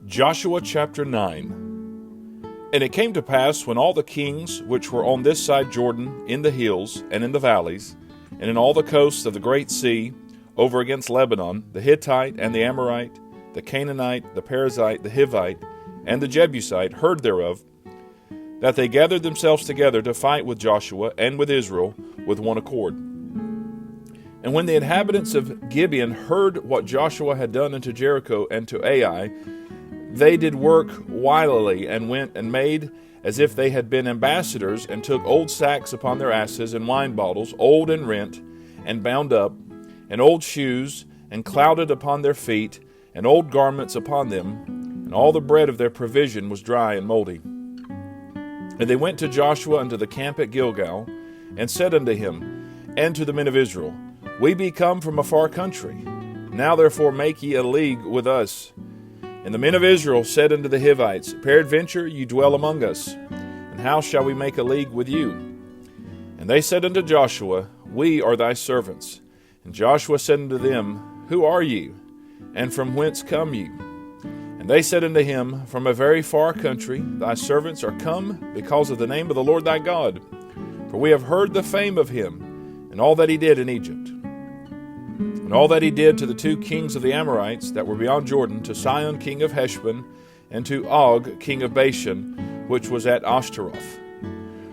Joshua chapter 9. And it came to pass, when all the kings which were on this side Jordan, in the hills, and in the valleys, and in all the coasts of the great sea, over against Lebanon, the Hittite, and the Amorite, the Canaanite, the Perizzite, the Hivite, and the Jebusite, heard thereof, that they gathered themselves together to fight with Joshua and with Israel with one accord. And when the inhabitants of Gibeon heard what Joshua had done unto Jericho and to Ai, they did work wilily, and went and made as if they had been ambassadors, and took old sacks upon their asses, and wine bottles, old and rent, and bound up, and old shoes, and clouded upon their feet, and old garments upon them, and all the bread of their provision was dry and moldy. And they went to Joshua unto the camp at Gilgal, and said unto him, and to the men of Israel, We be come from a far country. Now therefore make ye a league with us. And the men of Israel said unto the Hivites, Peradventure ye dwell among us, and how shall we make a league with you? And they said unto Joshua, We are thy servants. And Joshua said unto them, Who are ye? And from whence come ye? And they said unto him, From a very far country thy servants are come because of the name of the Lord thy God. For we have heard the fame of him, and all that he did in Egypt. And all that he did to the two kings of the Amorites that were beyond Jordan, to Sihon king of Heshbon, and to Og king of Bashan, which was at Ashtaroth.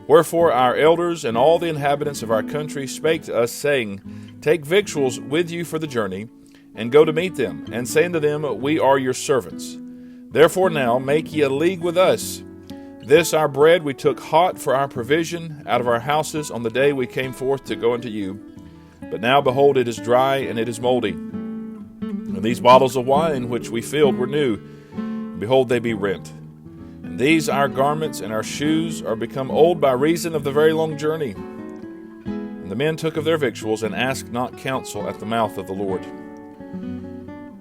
Wherefore our elders and all the inhabitants of our country spake to us, saying, Take victuals with you for the journey, and go to meet them, and say unto them, We are your servants. Therefore now make ye a league with us. This our bread we took hot for our provision out of our houses on the day we came forth to go unto you. But now, behold, it is dry, and it is moldy. And these bottles of wine which we filled were new, and behold, they be rent. And these our garments and our shoes are become old by reason of the very long journey. And the men took of their victuals, and asked not counsel at the mouth of the Lord.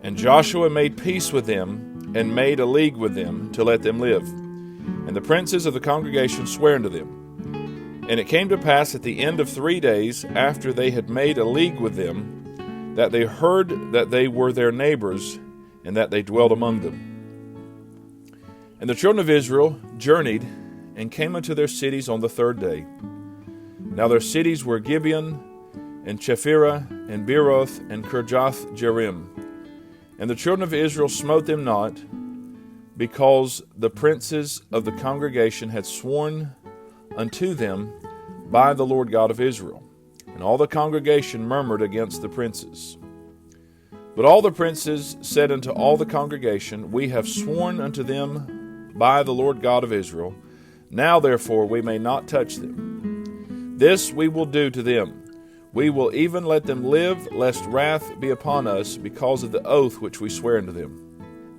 And Joshua made peace with them, and made a league with them, to let them live. And the princes of the congregation sware unto them. And it came to pass at the end of 3 days, after they had made a league with them, that they heard that they were their neighbors, and that they dwelt among them. And the children of Israel journeyed, and came unto their cities on the 3rd day. Now their cities were Gibeon, and Chephirah, and Beeroth, and Kirjath Jearim. And the children of Israel smote them not, because the princes of the congregation had sworn unto them by the Lord God of Israel. And all the congregation murmured against the princes. But all the princes said unto all the congregation, We have sworn unto them by the Lord God of Israel. Now therefore we may not touch them. This we will do to them. We will even let them live, lest wrath be upon us because of the oath which we swear unto them.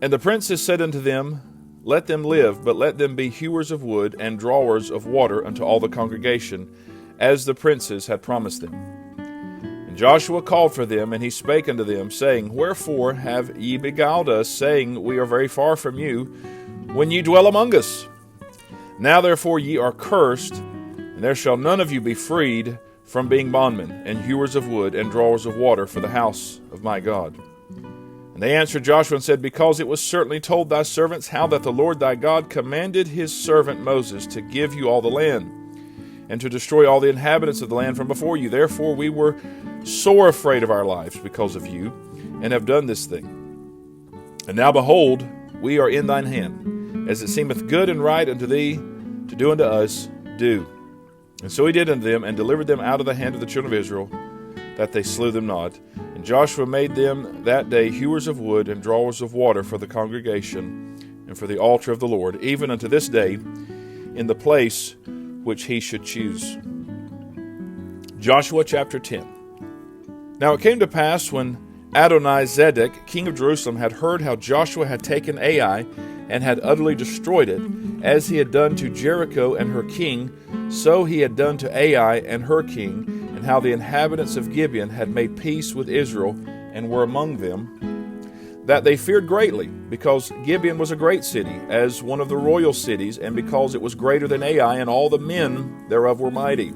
And the princes said unto them, Let them live, but let them be hewers of wood and drawers of water unto all the congregation, as the princes had promised them. And Joshua called for them, and he spake unto them, saying, Wherefore have ye beguiled us, saying, We are very far from you, when ye dwell among us? Now therefore ye are cursed, and there shall none of you be freed from being bondmen, and hewers of wood, and drawers of water for the house of my God. And they answered Joshua and said, Because it was certainly told thy servants how that the Lord thy God commanded his servant Moses to give you all the land, and to destroy all the inhabitants of the land from before you. Therefore we were sore afraid of our lives because of you, and have done this thing. And now behold, we are in thine hand. As it seemeth good and right unto thee to do unto us, do. And so he did unto them, and delivered them out of the hand of the children of Israel, that they slew them not. And Joshua made them that day hewers of wood and drawers of water for the congregation and for the altar of the Lord, even unto this day, in the place which he should choose. Joshua chapter 10. Now it came to pass, when Adonizedek, king of Jerusalem, had heard how Joshua had taken Ai and had utterly destroyed it, as he had done to Jericho and her king, so he had done to Ai and her king, and how the inhabitants of Gibeon had made peace with Israel and were among them, that they feared greatly, because Gibeon was a great city, as one of the royal cities, and because it was greater than Ai, and all the men thereof were mighty.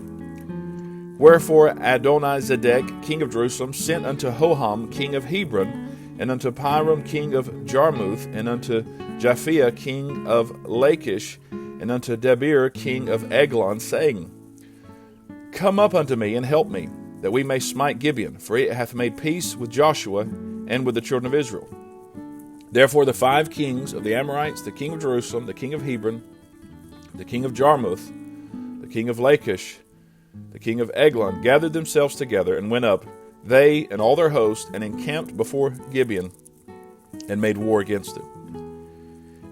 Wherefore Adonizedek, king of Jerusalem, sent unto Hoham, king of Hebron, and unto Piram, king of Jarmuth, and unto Japhia, king of Lachish, and unto Debir, king of Eglon, saying, Come up unto me, and help me, that we may smite Gibeon, for it hath made peace with Joshua and with the children of Israel. Therefore the 5 kings of the Amorites, the king of Jerusalem, the king of Hebron, the king of Jarmuth, the king of Lachish, the king of Eglon, gathered themselves together and went up, they and all their host, and encamped before Gibeon, and made war against it.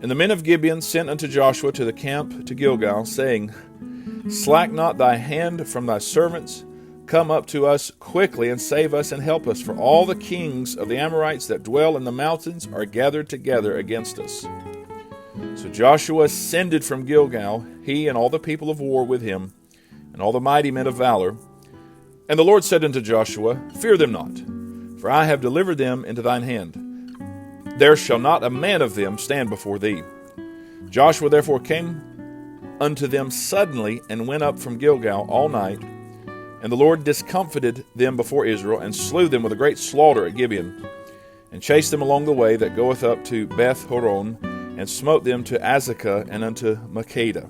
And the men of Gibeon sent unto Joshua to the camp to Gilgal, saying, Slack not thy hand from thy servants, come up to us quickly, and save us and help us, for all the kings of the Amorites that dwell in the mountains are gathered together against us. So Joshua ascended from Gilgal, he and all the people of war with him, and all the mighty men of valor. And the Lord said unto Joshua, Fear them not, for I have delivered them into thine hand. There shall not a man of them stand before thee. Joshua therefore came unto them suddenly, and went up from Gilgal all night. And the Lord discomfited them before Israel, and slew them with a great slaughter at Gibeon, and chased them along the way that goeth up to Beth Horon, and smote them to Azekah and unto Makkedah.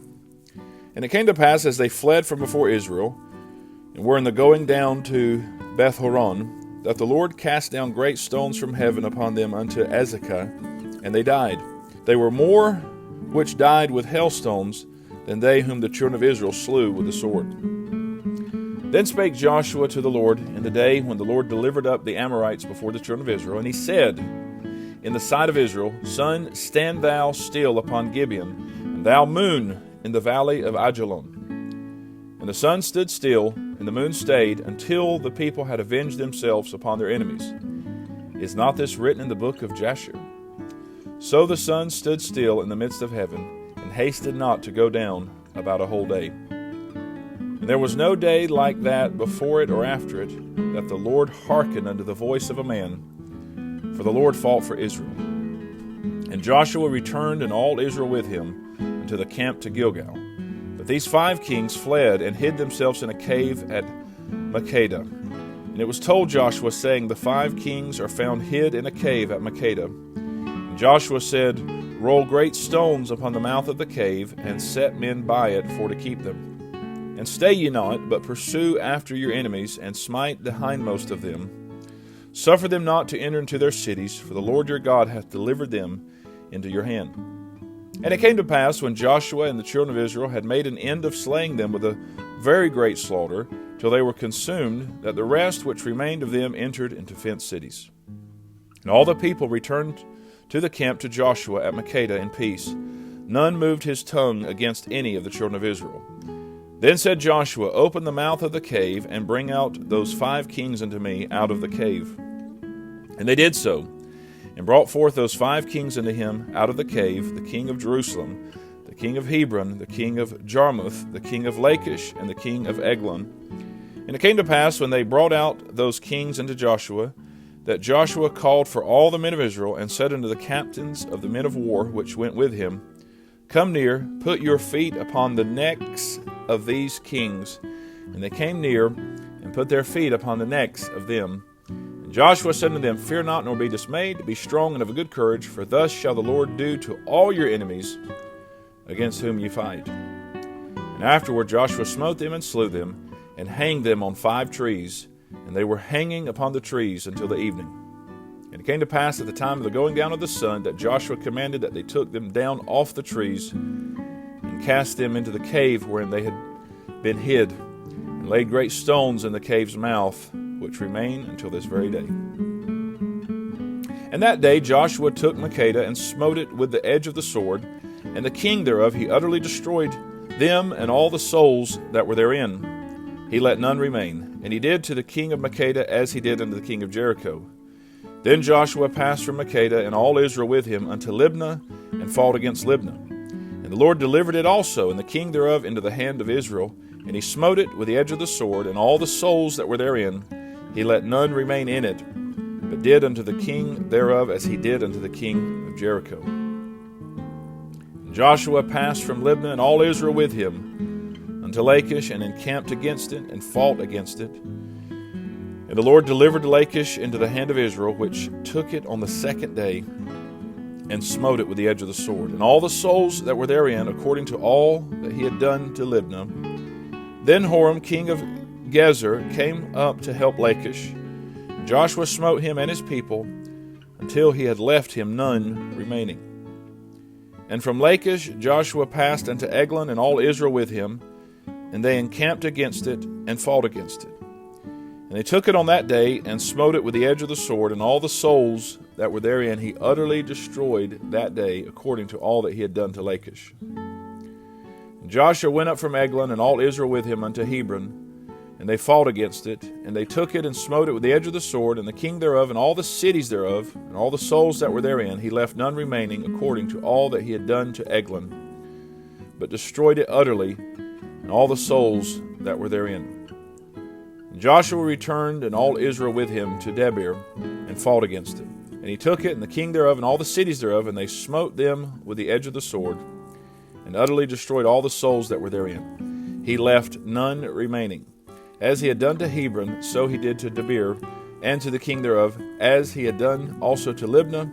And it came to pass, as they fled from before Israel, and were in the going down to Beth Horon, that the Lord cast down great stones from heaven upon them unto Azekah, and they died. They were more which died with hailstones than they whom the children of Israel slew with the sword. Then spake Joshua to the Lord in the day when the Lord delivered up the Amorites before the children of Israel, and he said in the sight of Israel, Sun, stand thou still upon Gibeon, and thou moon in the valley of Ajalon. And the sun stood still, and the moon stayed, until the people had avenged themselves upon their enemies. Is not this written in the book of Jasher? So the sun stood still in the midst of heaven, and hasted not to go down about a whole day. And there was no day like that before it or after it, that the Lord hearkened unto the voice of a man, for the Lord fought for Israel. And Joshua returned, and all Israel with him, unto the camp to Gilgal. But these 5 kings fled, and hid themselves in a cave at Makkedah. And it was told Joshua, saying, The 5 kings are found hid in a cave at Makkedah. And Joshua said, Roll great stones upon the mouth of the cave, and set men by it for to keep them. And stay ye not, but pursue after your enemies, and smite the hindmost of them. Suffer them not to enter into their cities, for the Lord your God hath delivered them into your hand. And it came to pass, when Joshua and the children of Israel had made an end of slaying them with a very great slaughter, till they were consumed, that the rest which remained of them entered into fenced cities. And all the people returned to the camp to Joshua at Makkedah in peace. None moved his tongue against any of the children of Israel. Then said Joshua, Open the mouth of the cave, and bring out those 5 kings unto me out of the cave. And they did so, and brought forth those 5 kings unto him out of the cave, the king of Jerusalem, the king of Hebron, the king of Jarmuth, the king of Lachish, and the king of Eglon. And it came to pass, when they brought out those kings unto Joshua, that Joshua called for all the men of Israel, and said unto the captains of the men of war which went with him, Come near, put your feet upon the necks of these kings. And they came near, and put their feet upon the necks of them. And Joshua said unto them, Fear not, nor be dismayed, be strong and of a good courage, for thus shall the Lord do to all your enemies against whom ye fight. And afterward Joshua smote them and slew them, and hanged them on 5 trees, and they were hanging upon the trees until the evening. And it came to pass at the time of the going down of the sun, that Joshua commanded that they took them down off the trees, and cast them into the cave wherein they had been hid, and laid great stones in the cave's mouth, which remain until this very day. And that day Joshua took Makkedah, and smote it with the edge of the sword, and the king thereof he utterly destroyed them and all the souls that were therein. He let none remain. And he did to the king of Makkedah as he did unto the king of Jericho. Then Joshua passed from Makkedah, and all Israel with him, unto Libnah, and fought against Libnah. And the Lord delivered it also, and the king thereof, into the hand of Israel. And he smote it with the edge of the sword, and all the souls that were therein. He let none remain in it, but did unto the king thereof as he did unto the king of Jericho. And Joshua passed from Libnah, and all Israel with him, unto Lachish, and encamped against it, and fought against it. And the Lord delivered Lachish into the hand of Israel, which took it on the second day, and smote it with the edge of the sword. And all the souls that were therein, according to all that he had done to Libnah. Then Horam, king of Gezer, came up to help Lachish. Joshua smote him and his people, until he had left him none remaining. And from Lachish Joshua passed unto Eglon, and all Israel with him, and they encamped against it, and fought against it. And they took it on that day, and smote it with the edge of the sword, and all the souls that were therein he utterly destroyed that day, according to all that he had done to Lachish. And Joshua went up from Eglon, and all Israel with him, unto Hebron, and they fought against it, and they took it and smote it with the edge of the sword, and the king thereof, and all the cities thereof, and all the souls that were therein, he left none remaining, according to all that he had done to Eglon, but destroyed it utterly, and all the souls that were therein. And Joshua returned, and all Israel with him, to Debir, and fought against it. And he took it, and the king thereof, and all the cities thereof, and they smote them with the edge of the sword, and utterly destroyed all the souls that were therein. He left none remaining. As he had done to Hebron, so he did to Debir, and to the king thereof, as he had done also to Libnah,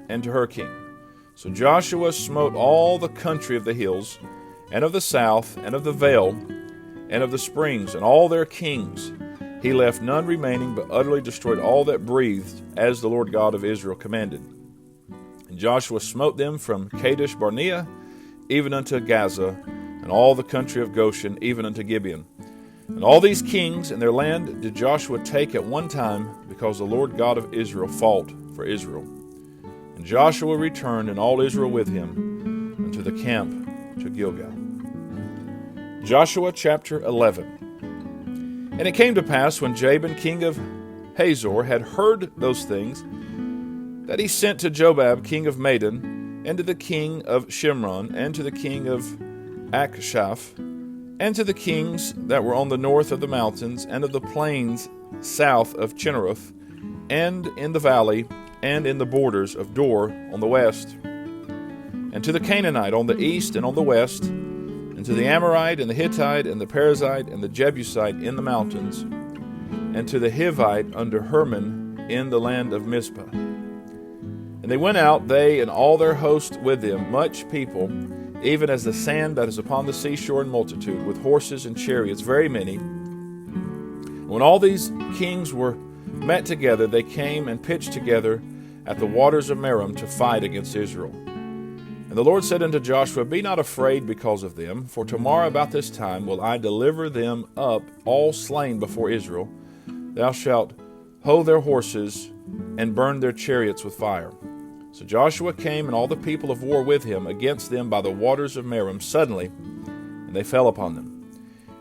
and to her king. So Joshua smote all the country of the hills, and of the south, and of the vale, and of the springs, and all their kings. He left none remaining, but utterly destroyed all that breathed, as the Lord God of Israel commanded. And Joshua smote them from Kadesh Barnea, even unto Gaza, and all the country of Goshen, even unto Gibeon. And all these kings and their land did Joshua take at one time, because the Lord God of Israel fought for Israel. And Joshua returned, and all Israel with him, unto the camp to Gilgal. Joshua chapter 11. And it came to pass, when Jabin king of Hazor had heard those things, that he sent to Jobab king of Madon, and to the king of Shimron, and to the king of Akshaph, and to the kings that were on the north of the mountains, and of the plains south of Chinneroth, and in the valley, and in the borders of Dor on the west, and to the Canaanite on the east and on the west, and to the Amorite, and the Hittite, and the Perizzite, and the Jebusite in the mountains, and to the Hivite under Hermon in the land of Mizpah. And they went out, they and all their host with them, much people, even as the sand that is upon the seashore in multitude, with horses and chariots, very many. When all these kings were met together, they came and pitched together at the waters of Merom to fight against Israel. And the Lord said unto Joshua, Be not afraid because of them, for tomorrow about this time will I deliver them up all slain before Israel. Thou shalt hoe their horses and burn their chariots with fire. So Joshua came, and all the people of war with him, against them by the waters of Merom suddenly, and they fell upon them.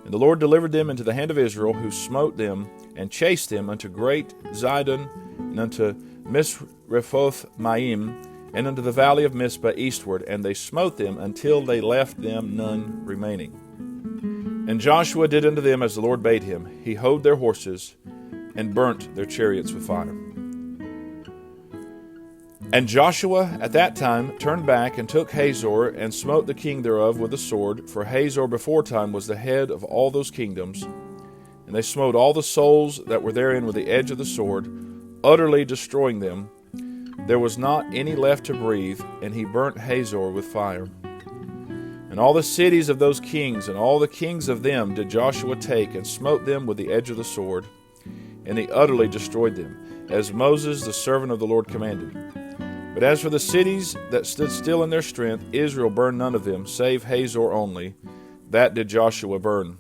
And the Lord delivered them into the hand of Israel, who smote them, and chased them unto great Zidon, and unto Misrephoth Maim, and unto the valley of Mizpah eastward, and they smote them until they left them none remaining. And Joshua did unto them as the Lord bade him. He hoed their horses, and burnt their chariots with fire. And Joshua at that time turned back, and took Hazor, and smote the king thereof with the sword, for Hazor beforetime was the head of all those kingdoms. And they smote all the souls that were therein with the edge of the sword, utterly destroying them. There was not any left to breathe, and he burnt Hazor with fire. And all the cities of those kings, and all the kings of them, did Joshua take, and smote them with the edge of the sword, and he utterly destroyed them, as Moses the servant of the Lord commanded. But as for the cities that stood still in their strength, Israel burned none of them, save Hazor only. That did Joshua burn.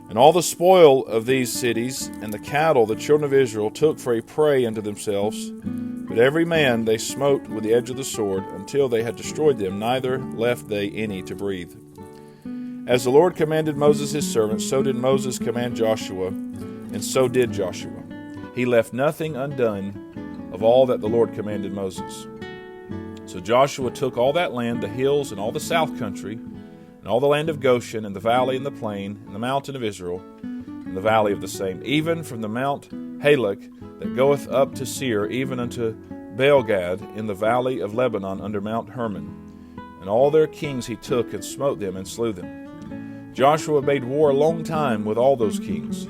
And all the spoil of these cities, and the cattle the children of Israel took for a prey unto themselves, but every man they smote with the edge of the sword, until they had destroyed them, neither left they any to breathe. As the Lord commanded Moses his servant, so did Moses command Joshua, and so did Joshua. He left nothing undone of all that the Lord commanded Moses. So Joshua took all that land, the hills, and all the south country, and all the land of Goshen, and the valley, and the plain, and the mountain of Israel, and the valley of the same, even from the Mount Halak that goeth up to Seir, even unto Baalgad, in the valley of Lebanon, under Mount Hermon. And all their kings he took, and smote them, and slew them. Joshua made war a long time with all those kings.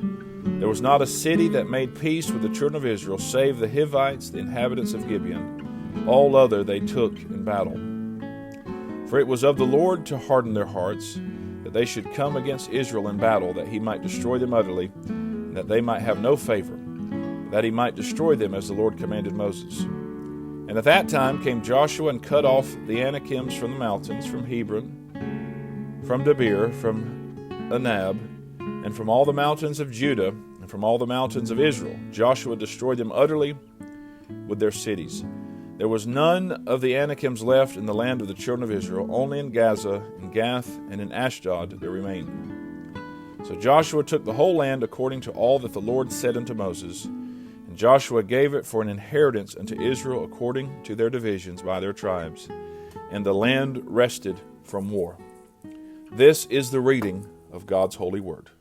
There was not a city that made peace with the children of Israel, save the Hivites, the inhabitants of Gibeon. All other they took in battle. For it was of the Lord to harden their hearts, that they should come against Israel in battle, that he might destroy them utterly, and that they might have no favor, that he might destroy them as the Lord commanded Moses. And at that time came Joshua and cut off the Anakims from the mountains, from Hebron, from Debir, from Anab, and from all the mountains of Judah, and from all the mountains of Israel. Joshua destroyed them utterly with their cities. There was none of the Anakims left in the land of the children of Israel, only in Gaza, in Gath, and in Ashdod there remained. So Joshua took the whole land according to all that the Lord said unto Moses, and Joshua gave it for an inheritance unto Israel according to their divisions by their tribes, and the land rested from war. This is the reading of God's holy word.